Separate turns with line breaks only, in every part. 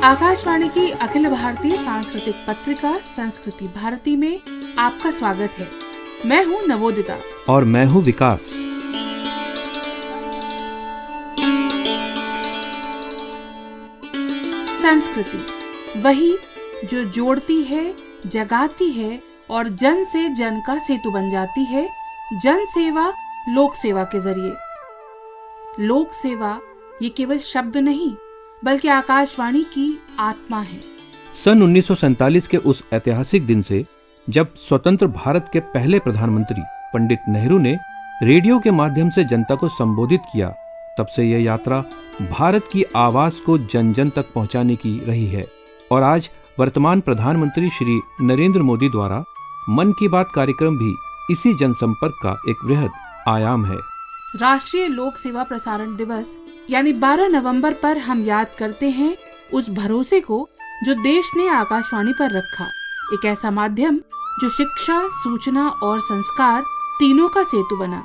आकाशवाणी की अखिल भारतीय सांस्कृतिक पत्रिका संस्कृति भारती में आपका स्वागत है। मैं हूँ नवोदिता
और मैं हूँ विकास।
संस्कृति वही जो जोड़ती है, जगाती है और जन से जन का सेतु बन जाती है। जन सेवा लोक सेवा के जरिए। लोक सेवा ये केवल शब्द नहीं बल्कि आकाशवाणी की आत्मा है।
सन 1947 के उस ऐतिहासिक दिन से जब स्वतंत्र भारत के पहले प्रधानमंत्री पंडित नेहरू ने रेडियो के माध्यम से जनता को संबोधित किया, तब से यह यात्रा भारत की आवाज को जन जन तक पहुंचाने की रही है। और आज वर्तमान प्रधानमंत्री श्री नरेंद्र मोदी द्वारा मन की बात कार्यक्रम भी इसी जनसंपर्क का एक वृहद आयाम है।
राष्ट्रीय लोक सेवा प्रसारण दिवस यानी 12 नवंबर पर हम याद करते हैं उस भरोसे को जो देश ने आकाशवाणी पर रखा। एक ऐसा माध्यम जो शिक्षा, सूचना और संस्कार तीनों का सेतु बना।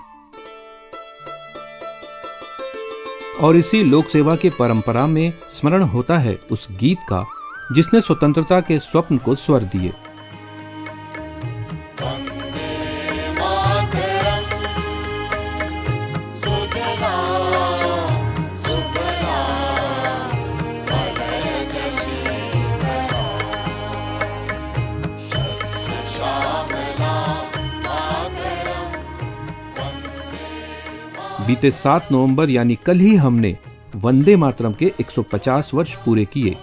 और इसी लोक सेवा की परंपरा में स्मरण होता है उस गीत का जिसने स्वतंत्रता के स्वप्न को स्वर दिए। बीते 7 नवंबर यानी कल ही हमने वंदे मातरम के 150 वर्ष पूरे किए।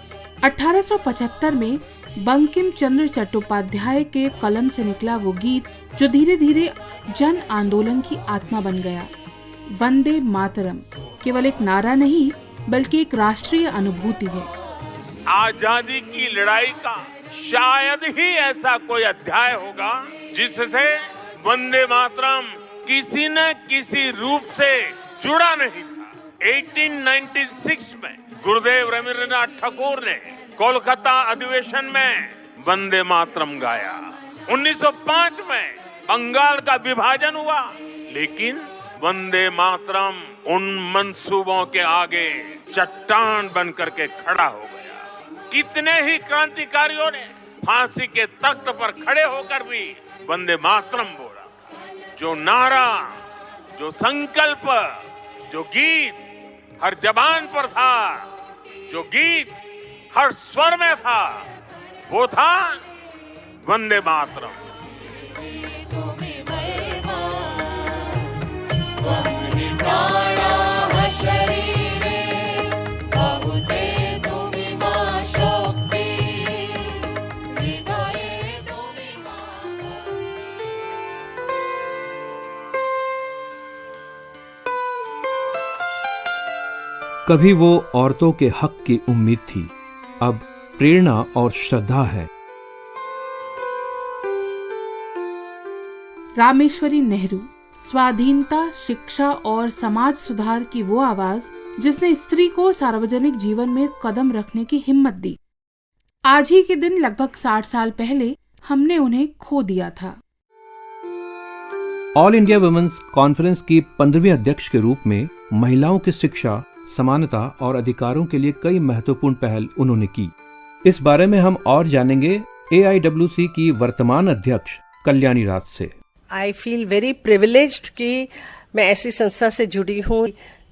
1875 में बंकिम चंद्र चट्टोपाध्याय के कलम से निकला वो गीत जो धीरे धीरे जन आंदोलन की आत्मा बन गया। वंदे मातरम केवल एक नारा नहीं बल्कि एक राष्ट्रीय अनुभूति है।
आजादी की लड़ाई का शायद ही ऐसा कोई अध्याय होगा जिससे वंदे मातरम किसी न किसी रूप से जुड़ा नहीं था। 1896 में गुरुदेव रवींद्रनाथ ठाकुर ने कोलकाता अधिवेशन में वंदे मातरम गाया। 1905 में बंगाल का विभाजन हुआ, लेकिन वंदे मातरम उन मंसूबों के आगे चट्टान बनकर के खड़ा हो गया। कितने ही क्रांतिकारियों ने फांसी के तख्त पर खड़े होकर भी वंदे मातरम बोला। जो नारा, जो संकल्प, जो गीत हर जबान पर था, जो गीत हर स्वर में था, वो था वंदे मातरम।
कभी वो औरतों के हक की उम्मीद थी, अब प्रेरणा और श्रद्धा है।
रामेश्वरी नेहरू स्वाधीनता, शिक्षा और समाज सुधार की वो आवाज जिसने स्त्री को सार्वजनिक जीवन में कदम रखने की हिम्मत दी। आज ही के दिन लगभग 60 साल पहले हमने उन्हें खो दिया था।
ऑल इंडिया वुमेन्स कॉन्फ्रेंस की 15वीं अध्यक्ष के रूप में महिलाओं की शिक्षा, समानता और अधिकारों के लिए कई महत्वपूर्ण पहल उन्होंने की। इस बारे में हम और जानेंगे AIWC की वर्तमान अध्यक्ष कल्याणी राज से।
आई फील वेरी प्रिविलेज्ड कि मैं ऐसी संस्था से जुड़ी हूँ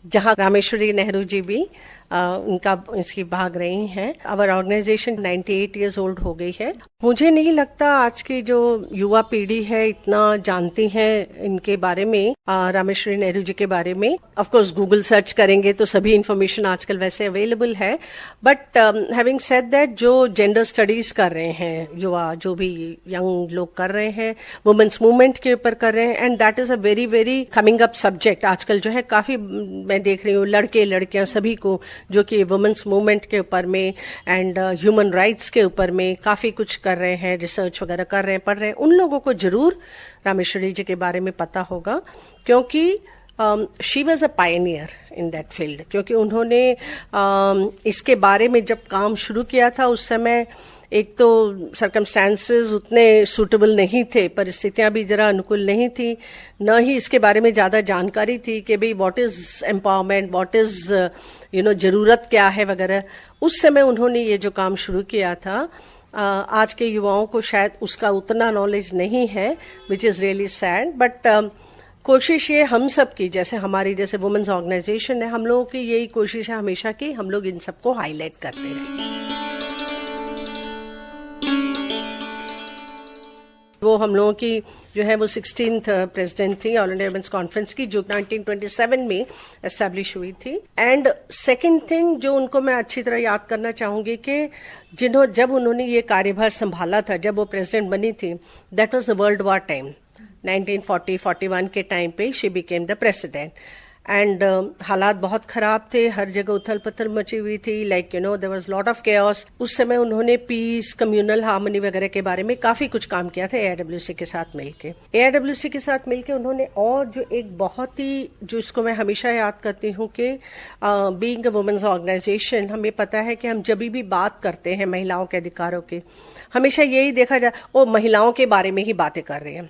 जहाँ रामेश्वरी नेहरू जी भी इसकी भाग रही हैं। आवर ऑर्गेनाइजेशन 98 इयर्स ओल्ड हो गई है। मुझे नहीं लगता आज की जो युवा पीढ़ी है इतना जानती है इनके बारे में, रामेश्वरी नेहरू जी के बारे में। ऑफ कोर्स गूगल सर्च करेंगे तो सभी इंफॉर्मेशन आजकल वैसे अवेलेबल है, बट हैविंग सेड दैट जो जेंडर स्टडीज कर रहे हैं युवा, जो भी यंग लोग कर रहे हैं, वुमेन्स मूवमेंट के ऊपर कर रहे हैं, and that is a very very coming up subject. आजकल जो है काफी मैं देख रही हूँ लड़के लड़कियां सभी को जो कि वुमेन्स मूवमेंट के ऊपर में एंड ह्यूमन राइट्स के ऊपर में काफी कुछ कर रहे हैं, रिसर्च वगैरह कर रहे हैं, पढ़ रहे हैं। उन लोगों को जरूर रामेश्वरी जी के बारे में पता होगा, क्योंकि she was a Pioneer in that field, क्योंकि उन्होंने इसके बारे में जब काम शुरू किया था उस समय एक तो सर्कमस्टांसेस उतने सूटेबल नहीं थे, परिस्थितियां भी जरा अनुकूल नहीं थी, न ही इसके बारे में ज़्यादा जानकारी थी कि भाई what is empowerment, what is ज़रूरत क्या है वगैरह। उस समय उन्होंने ये जो काम शुरू किया था, आज के युवाओं को शायद उसका उतना नॉलेज नहीं है, which is really sad. But कोशिश ये हम सब की, जैसे हमारी जैसे वुमेन्स ऑर्गेनाइजेशन है, हम लोगों की यही कोशिश है हमेशा की हम लोग इन सबको हाईलाइट करते रहें। वो हम लोगों की जो है वो 16th प्रेसिडेंट थी ऑल इंडिया वुमेन्स कॉन्फ्रेंस की, जो 1927 में एस्टैब्लिश हुई थी। एंड सेकंड थिंग जो उनको मैं अच्छी तरह याद करना चाहूंगी कि जब उन्होंने ये कार्यभार संभाला था, जब वो प्रेसिडेंट बनी थी, that was the world war time, 1940-41 के टाइम पे she became the president. And हालात बहुत खराब थे, हर जगह उथल पुथल मची हुई थी, like there was lot of chaos. उस समय उन्होंने पीस, कम्युनल हार्मनी वगैरह के बारे में काफी कुछ काम किया था AIWC के साथ मिलके। AIWC के साथ मिलके उन्होंने और जो एक बहुत ही, जो इसको मैं हमेशा याद करती हूँ कि बीइंग अ वुमेन्स ऑर्गेनाइजेशन, हमें पता है कि हम जब भी बात करते हैं महिलाओं के अधिकारों की, हमेशा यही देखा जाए वो महिलाओं के बारे में ही बातें कर रहे हैं।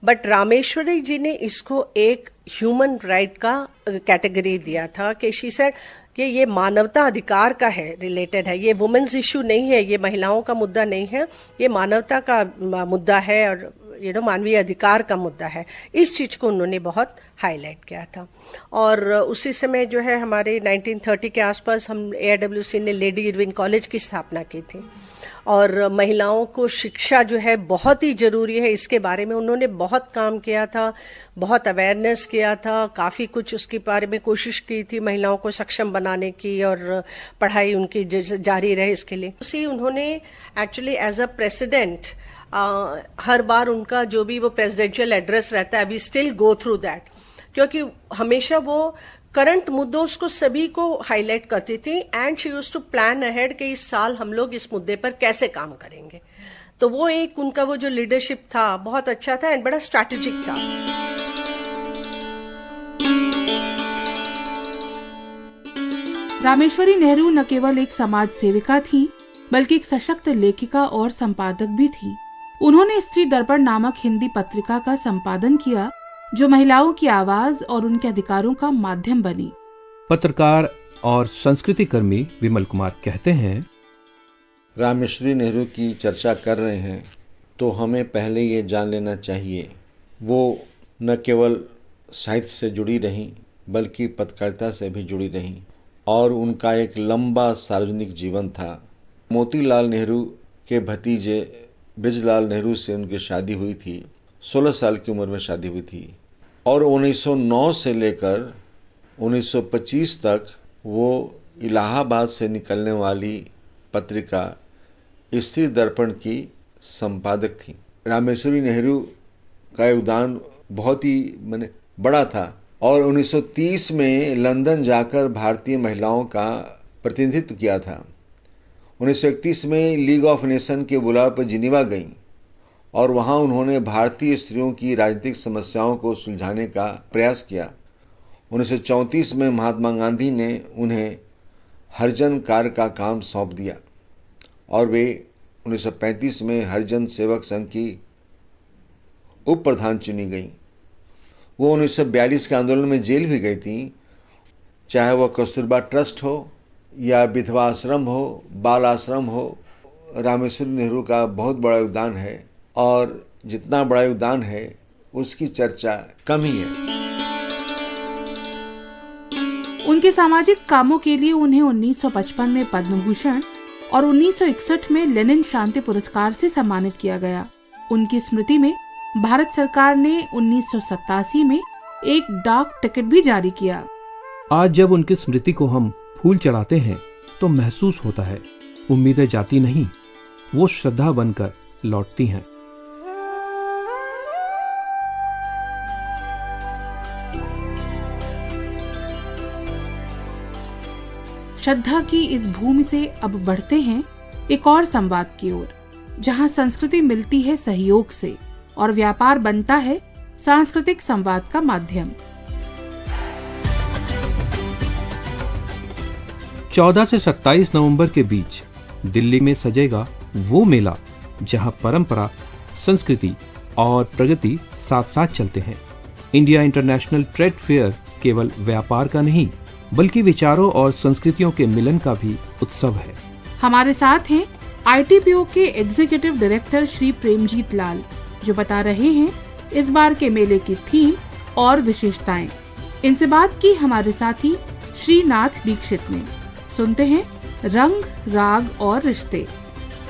बट रामेश्वरी जी ने इसको एक ह्यूमन राइट का कैटेगरी दिया था कि शी सेड कि ये मानवता अधिकार का है, रिलेटेड है, ये वुमेन्स इश्यू नहीं है, ये महिलाओं का मुद्दा नहीं है, ये मानवता का मुद्दा है और मानवीय अधिकार का मुद्दा है। इस चीज को उन्होंने बहुत हाईलाइट किया था। और उसी समय जो है हमारे 1930 के आसपास हम AIWC ने लेडी इरविन कॉलेज की स्थापना की थी, और महिलाओं को शिक्षा जो है बहुत ही जरूरी है, इसके बारे में उन्होंने बहुत काम किया था, बहुत अवेयरनेस किया था, काफी कुछ उसके बारे में कोशिश की थी महिलाओं को सक्षम बनाने की, और पढ़ाई उनकी जारी रहे इसके लिए। उसी उन्होंने एक्चुअली एज अ प्रेसिडेंट हर बार उनका जो भी वो प्रेसिडेंशियल एड्रेस रहता है, we still go through that, क्योंकि हमेशा वो करंट मुद्दों को सभी को हाईलाइट करती थी। And she used to plan ahead कि इस साल हम लोग इस मुद्दे पर कैसे काम करेंगे। तो वो एक उनका वो जो लीडरशिप था बहुत अच्छा था एंड बड़ा स्ट्रैटेजिक था।
रामेश्वरी नेहरू न केवल एक समाज सेविका थी, बल्कि एक सशक्त लेखिका और संपादक भी थी। उन्होंने स्त्री दर्पण नामक हिंदी पत्रिका का संपादन किया, जो महिलाओं की आवाज और उनके अधिकारों का माध्यम बनी।
पत्रकार और संस्कृति कर्मी विमल कुमार कहते हैं,
रामेश्वरी नेहरू की चर्चा कर रहे हैं तो हमें पहले ये जान लेना चाहिए वो न केवल साहित्य से जुड़ी रहीं बल्कि पत्रकारिता से भी जुड़ी रहीं, और उनका एक लंबा सार्वजनिक जीवन था। मोतीलाल नेहरू के भतीजे ब्रिजलाल नेहरू से उनकी शादी हुई थी, 16 साल की उम्र में शादी हुई थी, और 1909 से लेकर 1925 तक वो इलाहाबाद से निकलने वाली पत्रिका स्त्री दर्पण की संपादक थी। रामेश्वरी नेहरू का योगदान बहुत ही बड़ा था, और 1930 में लंदन जाकर भारतीय महिलाओं का प्रतिनिधित्व किया था। 1931 में लीग ऑफ नेशन के बुलावे पर जिनेवा गईं, और वहां उन्होंने भारतीय स्त्रियों की राजनीतिक समस्याओं को सुलझाने का प्रयास किया। 1934 में महात्मा गांधी ने उन्हें हरिजन कार्य का काम सौंप दिया, और वे 1935 में हरिजन सेवक संघ की उप प्रधान चुनी गईं। वो 1942 के आंदोलन में जेल भी गई थी। चाहे वह कस्तूरबा ट्रस्ट हो या विधवा आश्रम हो, बाल आश्रम हो, रामेश्वरी नेहरू का बहुत बड़ा योगदान है, और जितना बड़ा योगदान है उसकी चर्चा कम ही है।
उनके सामाजिक कामों के लिए उन्हें 1955 में पद्म भूषण और 1961 में लेनिन शांति पुरस्कार से सम्मानित किया गया। उनकी स्मृति में भारत सरकार ने 1987 में एक डाक टिकट भी जारी किया।
आज जब उनकी स्मृति को हम फूल चढ़ाते हैं तो महसूस होता है उम्मीदें जाती नहीं, वो श्रद्धा बनकर लौटती हैं।
श्रद्धा की इस भूमि से अब बढ़ते हैं एक और संवाद की ओर, जहां संस्कृति मिलती है सहयोग से और व्यापार बनता है सांस्कृतिक संवाद का माध्यम।
14 से 27 नवंबर के बीच दिल्ली में सजेगा वो मेला जहां परंपरा, संस्कृति और प्रगति साथ साथ चलते हैं। इंडिया इंटरनेशनल ट्रेड फेयर केवल व्यापार का नहीं बल्कि विचारों और संस्कृतियों के मिलन का भी उत्सव है।
हमारे साथ हैं ITPO के एग्जीक्यूटिव डायरेक्टर श्री प्रेमजीत लाल, जो बता रहे हैं इस बार के मेले की थीम और विशेषताएं। इनसे बात की हमारे साथी श्रीनाथ दीक्षित ने। सुनते हैं रंग, राग और रिश्ते।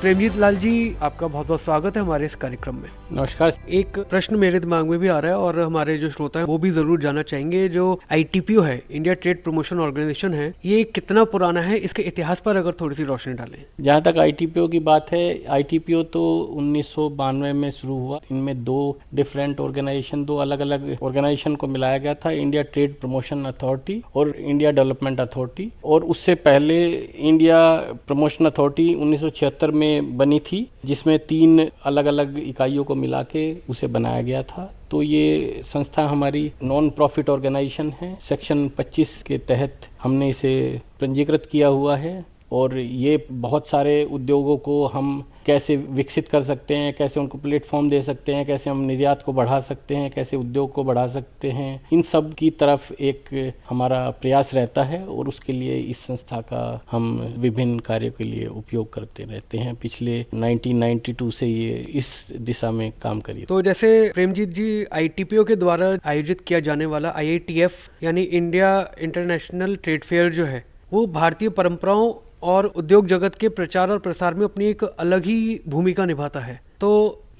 प्रेमजीत लाल जी, आपका बहुत बहुत स्वागत है हमारे इस कार्यक्रम में।
नमस्कार।
एक प्रश्न मेरे दिमाग में भी आ रहा है और हमारे जो श्रोता हैं वो भी जरूर जानना चाहेंगे। जो ITPO है, इंडिया ट्रेड प्रमोशन ऑर्गेनाइजेशन है, ये कितना पुराना है, इसके इतिहास पर अगर थोड़ी सी रोशनी डालें।
जहाँ तक ITPO की बात है, ITPO तो 1992 में शुरू हुआ। इनमें दो डिफरेंट ऑर्गेनाइजेशन, दो अलग अलग ऑर्गेनाइजेशन को मिलाया गया था, इंडिया ट्रेड प्रमोशन अथॉरिटी और इंडिया डेवलपमेंट अथॉरिटी। और उससे पहले इंडिया प्रमोशन अथॉरिटी 1976 में बनी थी, जिसमें 3 अलग अलग इकाइयों को मिला के उसे बनाया गया था। तो ये संस्था हमारी नॉन प्रॉफिट ऑर्गेनाइजेशन है। सेक्शन 25 के तहत हमने इसे पंजीकृत किया हुआ है और ये बहुत सारे उद्योगों को हम कैसे विकसित कर सकते हैं, कैसे उनको प्लेटफॉर्म दे सकते हैं, कैसे हम निर्यात को बढ़ा सकते हैं, कैसे उद्योग को बढ़ा सकते हैं, इन सब की तरफ एक हमारा प्रयास रहता है और उसके लिए इस संस्था का हम विभिन्न कार्यों के लिए उपयोग करते रहते हैं। पिछले 1992 से ये इस दिशा में काम करी।
तो जैसे प्रेमजीत जी, ITPO के द्वारा आयोजित किया जाने वाला IATF यानी इंडिया इंटरनेशनल ट्रेड फेयर जो है, वो भारतीय परंपराओं और उद्योग जगत के प्रचार और प्रसार में अपनी एक अलग ही भूमिका निभाता है। तो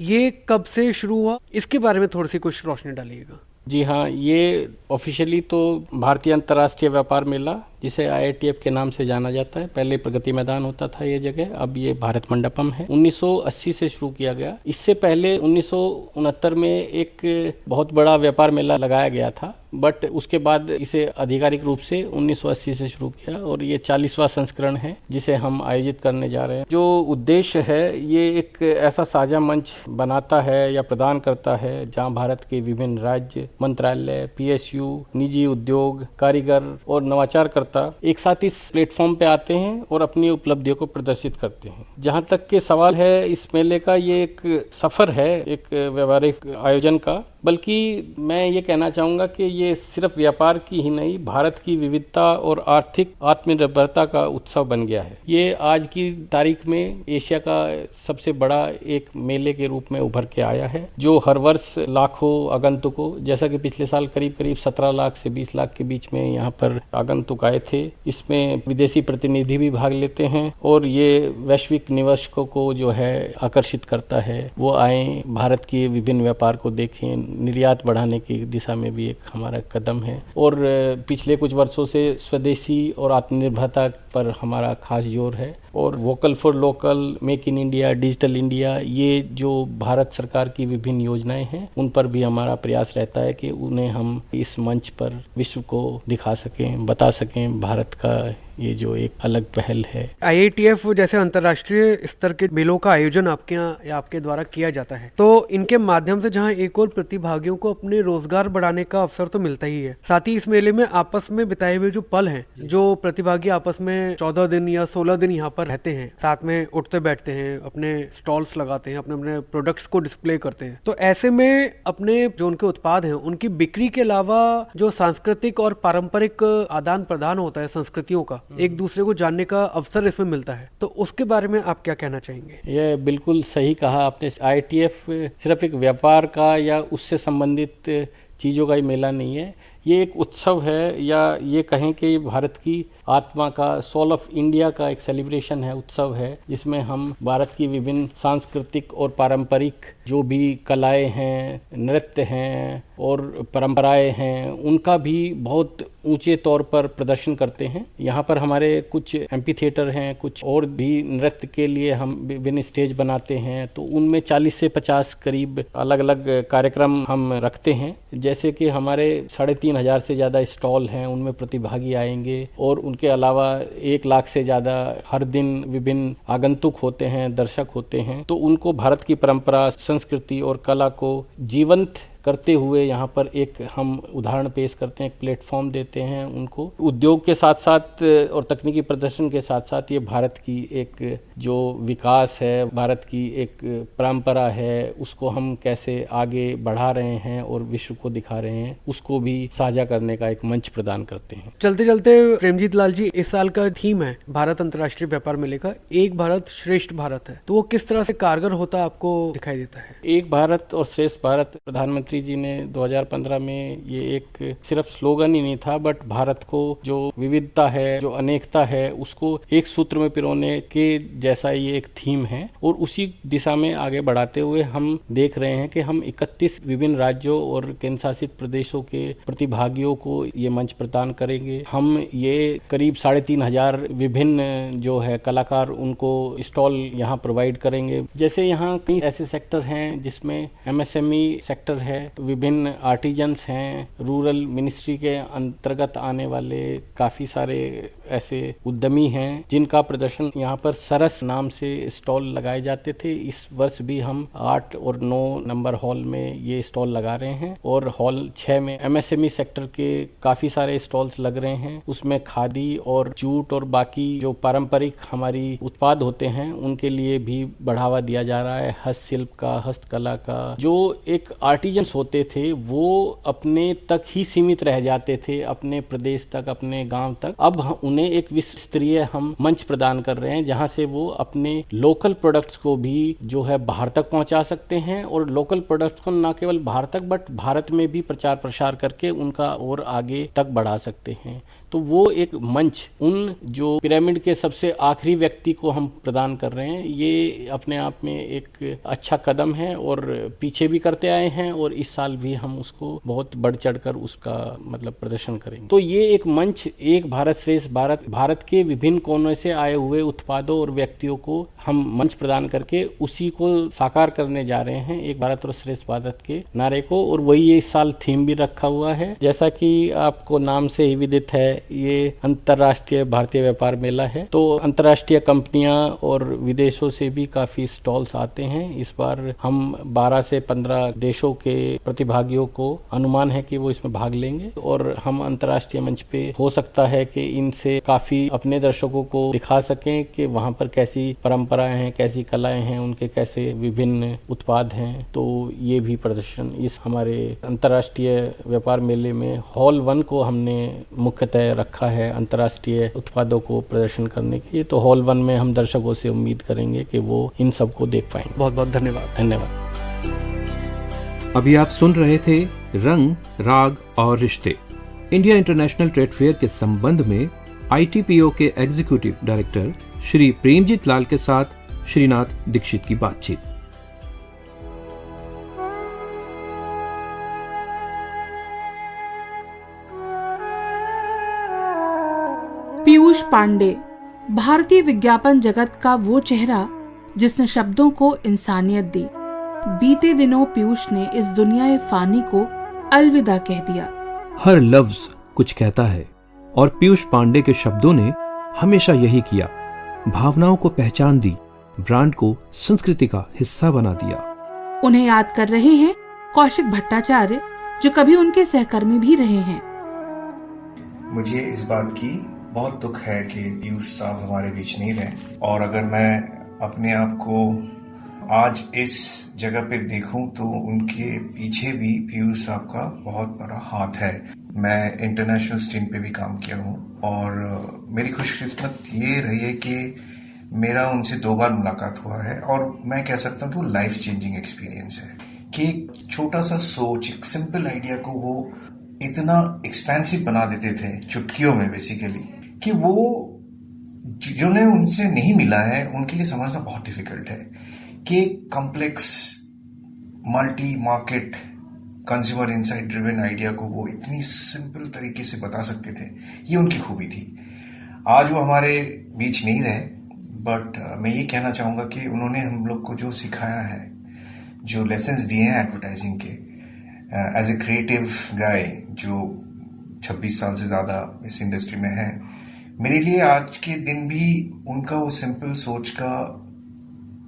ये कब से शुरू हुआ, इसके बारे में थोड़ी सी कुछ रोशनी डालिएगा।
जी हाँ, ये ऑफिशियली तो भारतीय अंतर्राष्ट्रीय व्यापार मेला, जिसे IATF के नाम से जाना जाता है, पहले प्रगति मैदान होता था ये जगह, अब ये भारत मंडपम है, 1980 से शुरू किया गया। इससे पहले 1969 में एक बहुत बड़ा व्यापार मेला लगाया गया था, बट उसके बाद इसे आधिकारिक रूप से 1980 से शुरू किया और ये 40वां संस्करण है जिसे हम आयोजित करने जा रहे हैं। जो उद्देश्य है, ये एक ऐसा साझा मंच बनाता है या प्रदान करता है जहां भारत के विभिन्न राज्य, मंत्रालय, PSU, निजी उद्योग, कारीगर और नवाचार एक साथ इस प्लेटफॉर्म पे आते हैं और अपनी उपलब्धियों को प्रदर्शित करते हैं। जहां तक के सवाल है, इस मेले का ये एक सफर है, एक व्यवहारिक आयोजन का, बल्कि मैं ये कहना चाहूँगा कि ये सिर्फ व्यापार की ही नहीं, भारत की विविधता और आर्थिक आत्मनिर्भरता का उत्सव बन गया है। ये आज की तारीख में एशिया का सबसे बड़ा एक मेले के रूप में उभर के आया है, जो हर वर्ष लाखों आगंतुकों, जैसा कि पिछले साल करीब 17 लाख से 20 लाख के बीच में यहाँ पर आगंतुक आए थे। इसमें विदेशी प्रतिनिधि भी भाग लेते हैं और ये वैश्विक निवेशकों को जो है आकर्षित करता है, वो आए, भारत के विभिन्न व्यापार को देखें, निर्यात बढ़ाने की दिशा में भी एक हमारा कदम है। और पिछले कुछ वर्षों से स्वदेशी और आत्मनिर्भरता पर हमारा खास जोर है और vocal for local, make in India, digital India, ये जो भारत सरकार की विभिन्न योजनाएं हैं, उन पर भी हमारा प्रयास रहता है कि उन्हें हम इस मंच पर विश्व को दिखा सकें, बता सकें भारत का ये जो एक अलग पहल है।
IATF जैसे अंतर्राष्ट्रीय स्तर के मेलों का आयोजन आपके यहाँ या आपके द्वारा किया जाता है, तो इनके माध्यम से जहाँ एक और प्रतिभागियों को अपने रोजगार बढ़ाने का अवसर तो मिलता ही है, साथ ही इस मेले में आपस में बिताए हुए जो पल हैं, जो प्रतिभागी आपस में 14 दिन या 16 दिन यहाँ पर रहते हैं, साथ में उठते बैठते हैं, अपने स्टॉल्स लगाते हैं, अपने अपने प्रोडक्ट्स को डिस्प्ले करते हैं, तो ऐसे में अपने जो उनके उत्पाद हैं उनकी बिक्री के अलावा जो सांस्कृतिक और पारंपरिक आदान प्रदान होता है संस्कृतियों का, एक दूसरे को जानने का अवसर इसमें मिलता है, तो उसके बारे में आप क्या कहना चाहेंगे?
ये बिल्कुल सही कहा आपने। IATF सिर्फ एक व्यापार का या उससे संबंधित चीज़ों का ही मेला नहीं है, ये एक उत्सव है, या ये कहें कि भारत की आत्मा का, सोल ऑफ इंडिया का एक सेलिब्रेशन है, उत्सव है, जिसमें हम भारत की विभिन्न सांस्कृतिक और पारंपरिक जो भी कलाएं हैं, नृत्य हैं और परंपराएं हैं, उनका भी बहुत ऊंचे तौर पर प्रदर्शन करते हैं। यहाँ पर हमारे कुछ एम्पी थिएटर हैं, कुछ और भी नृत्य के लिए हम विभिन्न स्टेज बनाते हैं, तो उनमें 40 से 50 करीब अलग अलग कार्यक्रम हम रखते हैं। जैसे कि हमारे 3,500 से ज़्यादा स्टॉल हैं, उनमें प्रतिभागी आएंगे और उनके अलावा 1 लाख से ज़्यादा हर दिन विभिन्न आगंतुक होते हैं, दर्शक होते हैं, तो उनको भारत की परंपरा, संस्कृति और कला को जीवंत करते हुए यहाँ पर एक हम उदाहरण पेश करते हैं, एक प्लेटफॉर्म देते हैं उनको। उद्योग के साथ साथ और तकनीकी प्रदर्शन के साथ साथ ये भारत की एक जो विकास है, भारत की एक परंपरा है, उसको हम कैसे आगे बढ़ा रहे हैं और विश्व को दिखा रहे हैं, उसको भी साझा करने का एक मंच प्रदान करते हैं।
चलते चलते प्रेमजीत लाल जी, इस साल का थीम है भारत अंतर्राष्ट्रीय व्यापार मेले का एक भारत श्रेष्ठ भारत है, तो वो किस तरह से कारगर होता आपको दिखाई देता है?
एक भारत और श्रेष्ठ भारत प्रधानमंत्री जी ने 2015 में ये एक सिर्फ स्लोगन ही नहीं था, बट भारत को जो विविधता है, जो अनेकता है, उसको एक सूत्र में पिरोने के जैसा ये एक थीम है। और उसी दिशा में आगे बढ़ाते हुए हम देख रहे हैं कि हम 31 विभिन्न राज्यों और केंद्र शासित प्रदेशों के प्रतिभागियों को ये मंच प्रदान करेंगे। हम ये करीब 3,500 विभिन्न जो है कलाकार, उनको स्टॉल यहाँ प्रोवाइड करेंगे। जैसे यहाँ कई ऐसे सेक्टर हैं जिसमें एमएसएमई सेक्टर है, विभिन्न आर्टिजन्स हैं, रूरल मिनिस्ट्री के अंतर्गत आने वाले काफी सारे ऐसे उद्यमी हैं जिनका प्रदर्शन यहाँ पर सरस नाम से स्टॉल लगाए जाते थे। इस वर्ष भी हम 8 और 9 नंबर हॉल में ये स्टॉल लगा रहे हैं और हॉल 6 में एमएसएमई सेक्टर के काफी सारे स्टॉल्स लग रहे हैं। उसमें खादी और जूट और बाकी जो पारंपरिक हमारी उत्पाद होते हैं उनके लिए भी बढ़ावा दिया जा रहा है। हस्तशिल्प का, हस्तकला का, जो एक आर्टिजन्स होते थे वो अपने तक ही सीमित रह जाते थे, अपने प्रदेश तक, अपने गांव तक। अब उन्हें एक विश्व स्तरीय हम मंच प्रदान कर रहे हैं जहां से वो अपने लोकल प्रोडक्ट्स को भी जो है बाहर तक पहुंचा सकते हैं और लोकल प्रोडक्ट्स को न केवल बाहर तक बट भारत में भी प्रचार प्रसार करके उनका और आगे तक बढ़ा सकते हैं। तो वो एक मंच उन जो पिरामिड के सबसे आखिरी व्यक्ति को हम प्रदान कर रहे हैं, ये अपने आप में एक अच्छा कदम है और पीछे भी करते आए हैं और इस साल भी हम उसको बहुत बढ़ चढ़कर उसका मतलब प्रदर्शन करेंगे। तो ये एक मंच, एक भारत श्रेष्ठ भारत, भारत के विभिन्न कोनों से आए हुए उत्पादों और व्यक्तियों को हम मंच प्रदान करके उसी को साकार करने जा रहे हैं, एक भारत और श्रेष्ठ भारत के नारे को। और वही ये इस साल थीम भी रखा हुआ है। जैसा कि आपको नाम से ही विदित है, ये अंतर्राष्ट्रीय भारतीय व्यापार मेला है, तो अंतर्राष्ट्रीय कंपनियां और विदेशों से भी काफी स्टॉल्स आते हैं। इस बार हम 12 से 15 देशों के प्रतिभागियों को अनुमान है कि वो इसमें भाग लेंगे और हम अंतर्राष्ट्रीय मंच पे हो सकता है कि इनसे काफी अपने दर्शकों को दिखा सकें कि वहाँ पर कैसी परंपराएं हैं, कैसी कलाएं हैं, उनके कैसे विभिन्न उत्पाद हैं। तो ये भी प्रदर्शन इस हमारे अंतर्राष्ट्रीय व्यापार मेले में हॉल 1 को हमने मुख्यतः रखा है अंतर्राष्ट्रीय उत्पादों को प्रदर्शन करने के लिए। तो हॉल 1 में हम दर्शकों से उम्मीद करेंगे कि वो इन सब को देख पाएंगे।
बहुत बहुत धन्यवाद।
धन्यवाद।
अभी आप सुन रहे थे रंग, राग और रिश्ते, इंडिया इंटरनेशनल ट्रेड फेयर के संबंध में ITPO के एग्जीक्यूटिव डायरेक्टर श्री प्रेमजीत लाल के साथ श्रीनाथ दीक्षित की बातचीत।
पीयूष पांडे, भारतीय विज्ञापन जगत का वो चेहरा जिसने शब्दों को इंसानियत दी। बीते दिनों पीयूष ने इस दुनिया फानी को अलविदा कह दिया।
हर लफ्ज कुछ कहता है और पीयूष पांडे के शब्दों ने हमेशा यही किया, भावनाओं को पहचान दी, ब्रांड को संस्कृति का हिस्सा बना दिया।
उन्हें याद कर रहे हैं कौशिक भट्टाचार्य, जो कभी उनके सहकर्मी भी रहे हैं।
मुझे इस बात की बहुत दुख है कि पीयूष साहब हमारे बीच नहीं रहे, और अगर मैं अपने आप को आज इस जगह पे देखूं तो उनके पीछे भी पीयूष साहब का बहुत बड़ा हाथ है। मैं इंटरनेशनल स्टेज पे भी काम किया हूं और मेरी खुशकिस्मत ये रही है कि मेरा उनसे 2 बार मुलाकात हुआ है और मैं कह सकता हूँ कि वो लाइफ चेंजिंग एक्सपीरियंस है कि एक छोटा सा सोच, एक सिंपल आइडिया को वो इतना एक्सपेंसिव बना देते थे चुटकियों में बेसिकली, कि वो जिन्हें उनसे नहीं मिला है उनके लिए समझना बहुत डिफिकल्ट है कि complex multi market consumer insight driven idea को वो इतनी सिंपल तरीके से बता सकते थे। ये उनकी खूबी थी। आज वो हमारे बीच नहीं रहे, बट मैं ये कहना चाहूंगा कि उन्होंने हम लोग को जो सिखाया है, जो लेसन्स दिए हैं एडवर्टाइजिंग के, एज ए क्रिएटिव गाय जो 26 साल से ज्यादा इस इंडस्ट्री में है, मेरे लिए आज के दिन भी उनका वो सिंपल सोच का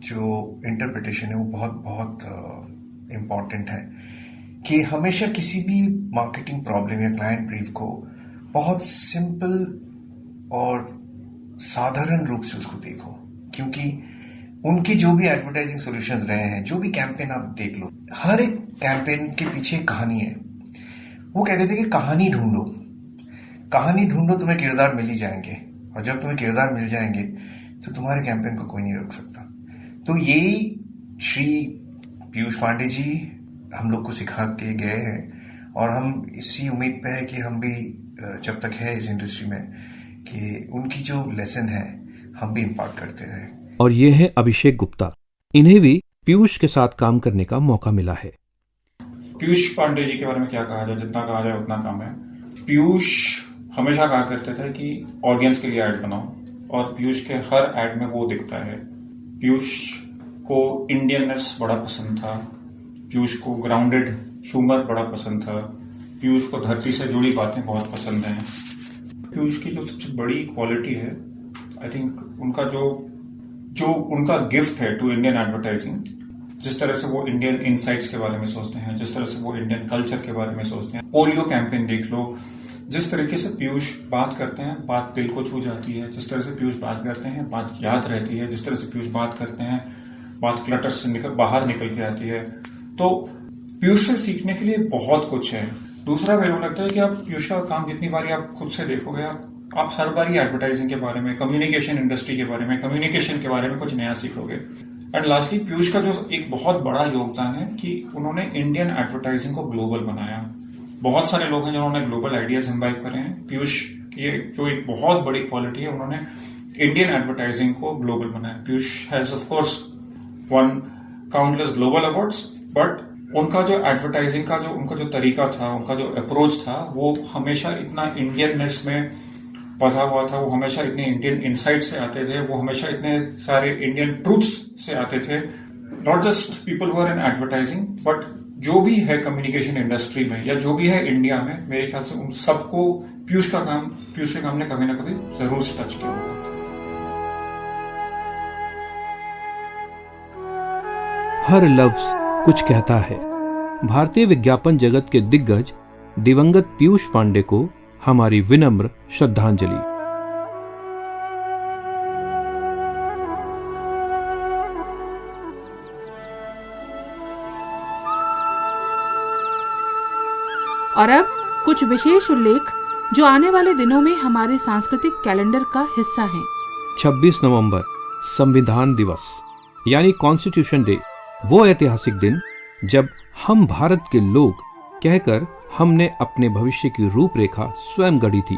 जो इंटरप्रिटेशन है वो बहुत बहुत इम्पॉर्टेंट है। कि हमेशा किसी भी मार्केटिंग प्रॉब्लम या क्लाइंट ब्रीफ को बहुत सिंपल और साधारण रूप से उसको देखो, क्योंकि उनके जो भी एडवर्टाइजिंग सॉल्यूशंस रहे हैं, जो भी कैंपेन आप देख लो, हर एक कैंपेन के पीछे एक कहानी है। वो कहते थे कि कहानी ढूंढो, तुम्हें किरदार मिल ही जाएंगे, और जब तुम्हें किरदार मिल जाएंगे तो तुम्हारे कैंपेन को कोई नहीं रोक सकता। तो यही श्री पीयूष पांडे जी हम लोग को सिखा के गए हैं, और हम इसी उम्मीद पे है कि हम भी जब तक है इस इंडस्ट्री में कि उनकी जो लेसन है हम भी इम्पार्ट करते रहे।
और ये है अभिषेक गुप्ता, इन्हें भी पीयूष के साथ काम करने का मौका मिला है।
पीयूष पांडे जी के बारे में क्या कहा जाए, जितना कहा जाए उतना कम है। पीयूष हमेशा कहा करते थे कि ऑडियंस के लिए ऐड बनाओ, और पीयूष के हर ऐड में वो दिखता है। पीयूष को इंडियननेस बड़ा पसंद था, पीयूष को ग्राउंडेड ह्यूमर बड़ा पसंद था, पीयूष को धरती से जुड़ी बातें बहुत पसंद हैं। पीयूष की जो सबसे बड़ी क्वालिटी है, आई थिंक उनका जो उनका गिफ्ट है टू इंडियन एडवर्टाइजिंग, जिस तरह से वो इंडियन इनसाइट्स के बारे में सोचते हैं, जिस तरह से वो इंडियन कल्चर के बारे में सोचते हैं। पोलियो कैंपेन देख लो, जिस तरीके से पीयूष बात करते हैं बात दिल को छू जाती है, जिस तरह से पीयूष बात करते हैं बात याद रहती है, जिस तरह से पीयूष बात करते हैं बात क्लटर से बाहर निकल के आती है। तो पीयूष से सीखने के लिए बहुत कुछ है। दूसरा मेरे को लगता है कि आप पीयूष का काम जितनी बारी आप खुद से देखोगे, आप हर बारी एडवर्टाइजिंग के बारे में, कम्युनिकेशन इंडस्ट्री के बारे में, कम्युनिकेशन के बारे में कुछ नया सीखोगे। एंड लास्टली पीयूष का जो एक बहुत बड़ा योगदान है कि उन्होंने इंडियन एडवर्टाइजिंग को ग्लोबल बनाया। बहुत सारे लोग हैं जिन्होंने ग्लोबल आइडियाज इम्बाइब करे हैं। पीयूष की जो एक बहुत बड़ी क्वालिटी है, उन्होंने इंडियन एडवर्टाइजिंग को ग्लोबल बनाया। Piyush has of course one countless global awards, but उनका जो एडवर्टाइजिंग का उनका जो तरीका था, उनका जो अप्रोच था, वो हमेशा इतना इंडियननेस में बधा हुआ था, वो हमेशा इतने इंडियन इनसाइट से आते थे, वो हमेशा इतने सारे इंडियन ट्रूथ्स से आते थे। Not just people who are in advertising, but जो भी है कम्युनिकेशन इंडस्ट्री में या जो भी है इंडिया में, मेरे ख्याल से उन सबको पीयूष के काम ने कभी ना कभी जरूर से टच किया होगा।
हर लफ्ज कुछ कहता है। भारतीय विज्ञापन जगत के दिग्गज दिवंगत पीयूष पांडे को हमारी विनम्र श्रद्धांजलि।
और अब कुछ विशेष उल्लेख जो आने वाले दिनों में हमारे सांस्कृतिक कैलेंडर का हिस्सा हैं।
26 नवंबर संविधान दिवस यानी कॉन्स्टिट्यूशन डे, वो ऐतिहासिक दिन जब हम भारत के लोग कहकर हमने अपने भविष्य की रूपरेखा स्वयं गढ़ी थी।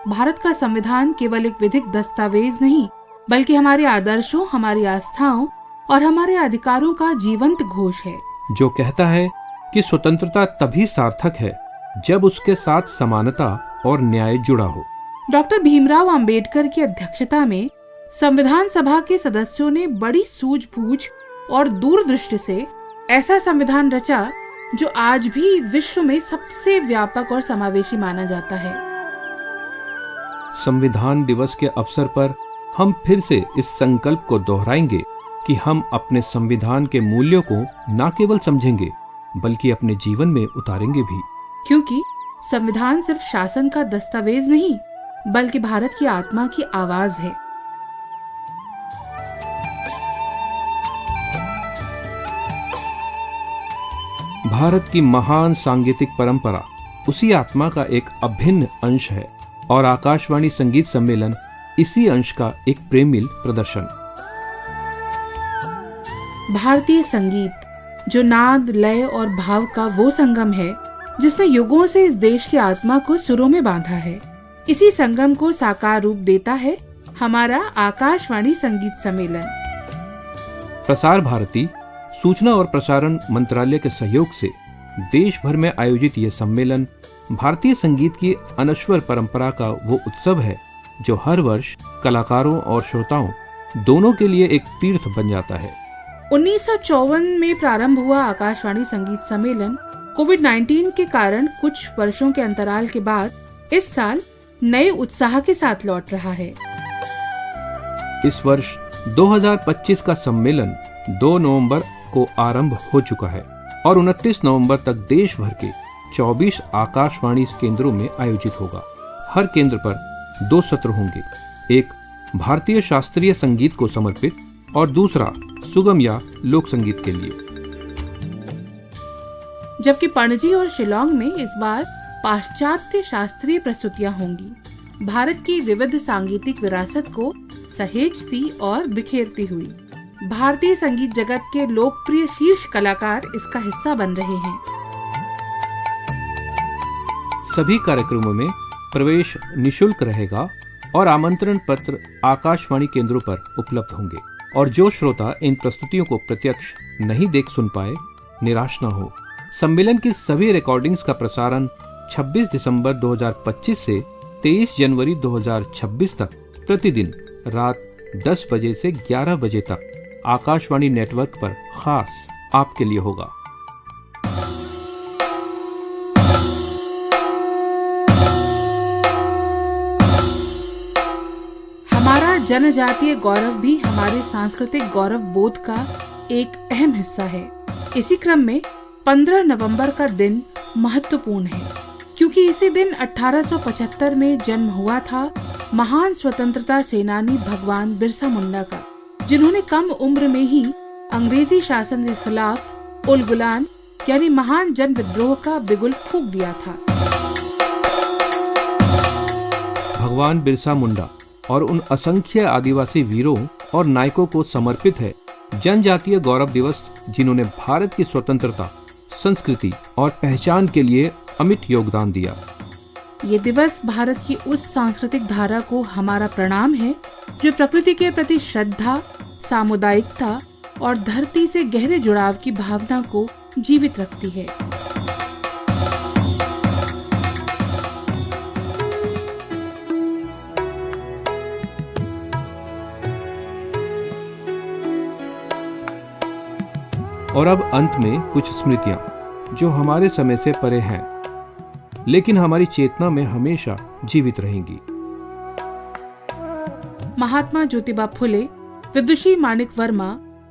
भारत का संविधान केवल एक विधिक दस्तावेज नहीं, बल्कि हमारे आदर्शों, हमारी आस्थाओं और हमारे अधिकारों का जीवंत घोष है,
जो कहता है कि स्वतंत्रता तभी सार्थक है जब उसके साथ समानता और न्याय जुड़ा हो।
डॉक्टर भीमराव अंबेडकर की अध्यक्षता में संविधान सभा के सदस्यों ने बड़ी सूझबूझ और दूरदृष्टि से ऐसा संविधान रचा जो आज भी विश्व में सबसे व्यापक और समावेशी माना जाता है।
संविधान दिवस के अवसर पर हम फिर से इस संकल्प को दोहराएंगे कि हम अपने संविधान के मूल्यों को न केवल समझेंगे बल्कि अपने जीवन में उतारेंगे भी,
क्योंकि संविधान सिर्फ शासन का दस्तावेज नहीं बल्कि भारत की आत्मा की आवाज है।
भारत की महान सांगीतिक परंपरा उसी आत्मा का एक अभिन्न अंश है और आकाशवाणी संगीत सम्मेलन इसी अंश का एक प्रेमिल प्रदर्शन।
भारतीय संगीत जो नाद, लय और भाव का वो संगम है जिसने युगों से इस देश की आत्मा को सुरों में बांधा है। इसी संगम को साकार रूप देता है हमारा आकाशवाणी संगीत सम्मेलन।
प्रसार भारती, सूचना और प्रसारण मंत्रालय के सहयोग से देश भर में आयोजित ये सम्मेलन भारतीय संगीत की अनश्वर परंपरा का वो उत्सव है जो हर वर्ष कलाकारों और श्रोताओं दोनों के लिए एक तीर्थ बन जाता है।
1954 में प्रारंभ हुआ आकाशवाणी संगीत सम्मेलन कोविड-19 के कारण कुछ वर्षों के अंतराल के बाद इस साल नए उत्साह के साथ लौट रहा है।
इस वर्ष 2025 का सम्मेलन 2 नवंबर को आरंभ हो चुका है और 29 नवंबर तक देश भर के 24 आकाशवाणी केंद्रों में आयोजित होगा। हर केंद्र पर 2 सत्र होंगे, एक भारतीय शास्त्रीय संगीत को समर्पित और दूसरा सुगम या लोक संगीत के लिए।
जबकि पणजी और शिलांग में इस बार पाश्चात्य शास्त्रीय प्रस्तुतियां होंगी, भारत की विविध सांगीतिक विरासत को सहेजती और बिखेरती हुई। भारतीय संगीत जगत के लोकप्रिय शीर्ष कलाकार इसका हिस्सा बन रहे हैं।
सभी कार्यक्रमों में प्रवेश निशुल्क रहेगा और आमंत्रण पत्र आकाशवाणी केंद्रों पर उपलब्ध होंगे। और जो श्रोता इन प्रस्तुतियों को प्रत्यक्ष नहीं देख सुन पाए, निराश न हो। सम्मेलन की सभी रिकॉर्डिंग्स का प्रसारण 26 दिसंबर 2025 से 23 जनवरी 2026 तक प्रतिदिन रात 10 बजे से 11 बजे तक आकाशवाणी नेटवर्क पर खास आपके लिए होगा।
हमारा जनजातीय गौरव भी हमारे सांस्कृतिक गौरव बोध का एक अहम हिस्सा है। इसी क्रम में 15 नवंबर का दिन महत्वपूर्ण है, क्योंकि इसी दिन 1875 में जन्म हुआ था महान स्वतंत्रता सेनानी भगवान बिरसा मुंडा का, जिन्होंने कम उम्र में ही अंग्रेजी शासन के खिलाफ उलगुलान यानी महान जन विद्रोह का बिगुल फूंक दिया था।
भगवान बिरसा मुंडा और उन असंख्य आदिवासी वीरों और नायकों को समर्पित है जनजातीय गौरव दिवस, जिन्होंने भारत की स्वतंत्रता, संस्कृति और पहचान के लिए अमिट योगदान दिया।
ये दिवस भारत की उस सांस्कृतिक धारा को हमारा प्रणाम है जो प्रकृति के प्रति श्रद्धा, सामुदायिकता और धरती से गहरे जुड़ाव की भावना को जीवित रखती है।
और अब अंत में कुछ स्मृतियां जो हमारे समय से परे हैं, लेकिन हमारी चेतना में हमेशा जीवित रहेंगी।
महात्मा ज्योतिबा फुले, विदुषी माणिक वर्मा,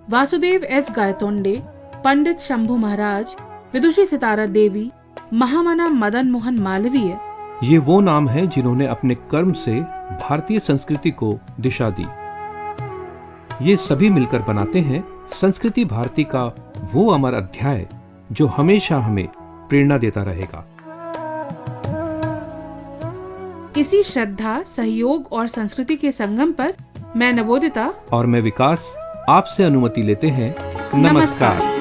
वासुदेव एस गायतोंडे, पंडित शंभू महाराज, विदुषी सितारा देवी, महामना मदन मोहन मालवीय,
ये वो नाम हैं जिन्होंने अपने कर्म से भारतीय संस्कृति को दिशा दी। ये सभी मिलकर बनाते हैं संस्कृति भारती का वो अमर अध्याय जो हमेशा हमें प्रेरणा देता रहेगा।
इसी श्रद्धा, सहयोग और संस्कृति के संगम पर मैं नवोदिता
और मैं विकास आपसे अनुमति लेते हैं। नमस्कार।